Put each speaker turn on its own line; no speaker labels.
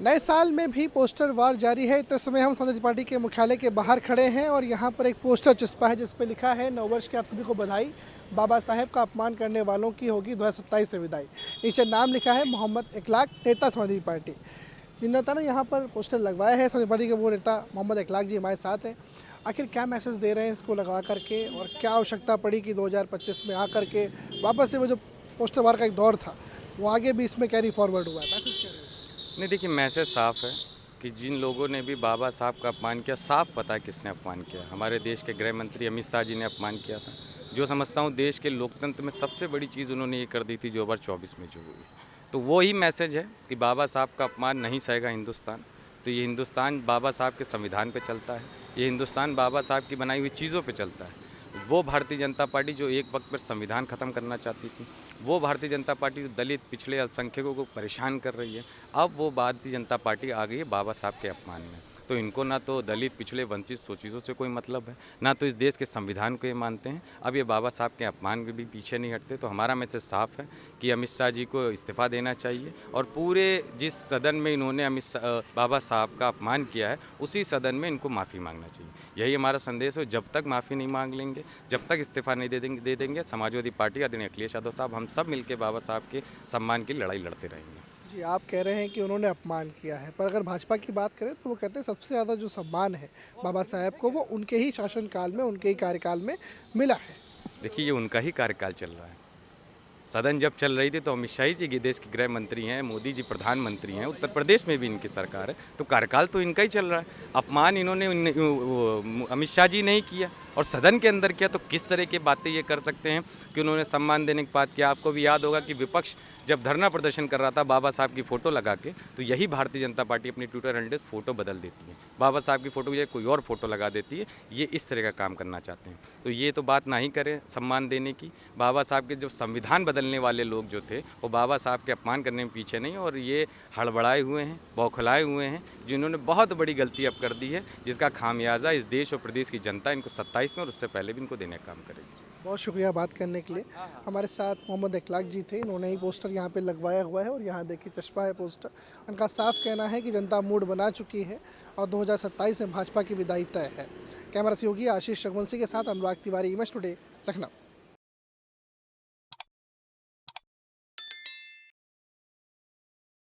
नए साल में भी पोस्टर वार जारी है। इस समय हम समाजवादी पार्टी के मुख्यालय के बाहर खड़े हैं और यहाँ पर एक पोस्टर चिपका है जिस पर लिखा है नववर्ष की आप सभी को बधाई, बाबा साहेब का अपमान करने वालों की होगी 2027 से विदाई। नीचे नाम लिखा है मोहम्मद इखलाक, नेता समाजवादी पार्टी। जिन नेता ने यहाँ पर पोस्टर लगवाया है समाजवादी पार्टी के वो नेता मोहम्मद इखलाक जी हमारे साथ हैं। आखिर क्या मैसेज दे रहे हैं इसको लगा करके और क्या आवश्यकता पड़ी कि 2025 में आकर के वापस से वो जो पोस्टर वार का एक दौर था वो आगे भी इसमें कैरी फॉरवर्ड हुआ है? मैसेज क्या है?
नहीं, देखिए मैसेज साफ है कि जिन लोगों ने भी बाबा साहब का अपमान किया, साफ पता है किसने अपमान किया। हमारे देश के गृह मंत्री अमित शाह जी ने अपमान किया था। जो समझता हूँ देश के लोकतंत्र में सबसे बड़ी चीज़ उन्होंने ये कर दी थी जो 2024 में जो हुई। तो वो ही मैसेज है कि बाबा साहब का अपमान नहीं सहेगा हिंदुस्तान। तो ये हिंदुस्तान बाबा साहब के संविधान पे चलता है, ये हिंदुस्तान बाबा साहब की बनाई हुई चीज़ों पे चलता है। वो भारतीय जनता पार्टी जो एक वक्त पर संविधान ख़त्म करना चाहती थी, वो भारतीय जनता पार्टी जो दलित पिछड़े अल्पसंख्यकों को परेशान कर रही है, अब वो भारतीय जनता पार्टी आ गई है बाबा साहब के अपमान में। तो इनको ना तो दलित पिछड़े वंचित शोषितों से कोई मतलब है, ना तो इस देश के संविधान को ये मानते हैं। अब ये बाबा साहब के अपमान के भी पीछे नहीं हटते। तो हमारा मैसेज साफ है कि अमित शाह जी को इस्तीफ़ा देना चाहिए और पूरे जिस सदन में इन्होंने बाबा साहब का अपमान किया है उसी सदन में इनको माफ़ी मांगना चाहिए। यही हमारा संदेश है। जब तक माफ़ी नहीं मांग लेंगे, जब तक इस्तीफ़ा नहीं दे देंगे समाजवादी पार्टी आदरणीय अखिलेश यादव साहब, हम सब मिलकर बाबा साहब के सम्मान की लड़ाई लड़ते रहेंगे।
जी, आप कह रहे हैं कि उन्होंने अपमान किया है, पर अगर भाजपा की बात करें तो वो कहते हैं सबसे ज़्यादा जो सम्मान है बाबा साहेब को वो उनके ही शासनकाल में, उनके ही कार्यकाल में मिला है।
देखिए ये उनका ही कार्यकाल चल रहा है। सदन जब चल रही थी तो अमित शाह जी देश के गृह मंत्री हैं, मोदी जी प्रधानमंत्री हैं, उत्तर प्रदेश में भी इनकी सरकार है, तो कार्यकाल तो इनका ही चल रहा है। अपमान इन्होंने अमित शाह जी ने ही किया और सदन के अंदर किया। तो किस तरह की बातें ये कर सकते हैं कि उन्होंने सम्मान देने की बात किया? आपको भी याद होगा कि विपक्ष जब धरना प्रदर्शन कर रहा था बाबा साहब की फ़ोटो लगा के, तो यही भारतीय जनता पार्टी अपनी ट्विटर हैंडल फ़ोटो बदल देती है, बाबा साहब की फ़ोटो की जगह कोई और फ़ोटो लगा देती है। ये इस तरह का काम करना चाहते हैं। तो ये तो बात ना ही करें सम्मान देने की। बाबा साहब के जो संविधान बदलने वाले लोग जो थे वो बाबा साहब के अपमान करने में पीछे नहीं, और ये हड़बड़ाए हुए हैं, बौखलाए हुए हैं, जिन्होंने बहुत बड़ी गलती अब कर दी है, जिसका खामियाजा इस देश और प्रदेश की जनता इनको 27 में और उससे पहले भी इनको देने का काम करेगी।
बहुत शुक्रिया बात करने के लिए। हमारे साथ मोहम्मद इखलाक जी थे, इन्होंने ही पोस्टर यहाँ पे लगवाया हुआ है और यहाँ देखिए चश्मा है पोस्टर। उनका साफ कहना है कि जनता मूड बना चुकी है और 2027 में भाजपा की विदाई तय है। कैमरा सहयोगी आशीष रघुवंशी के साथ अनुराग तिवारी, इमेज टुडे, लखनऊ।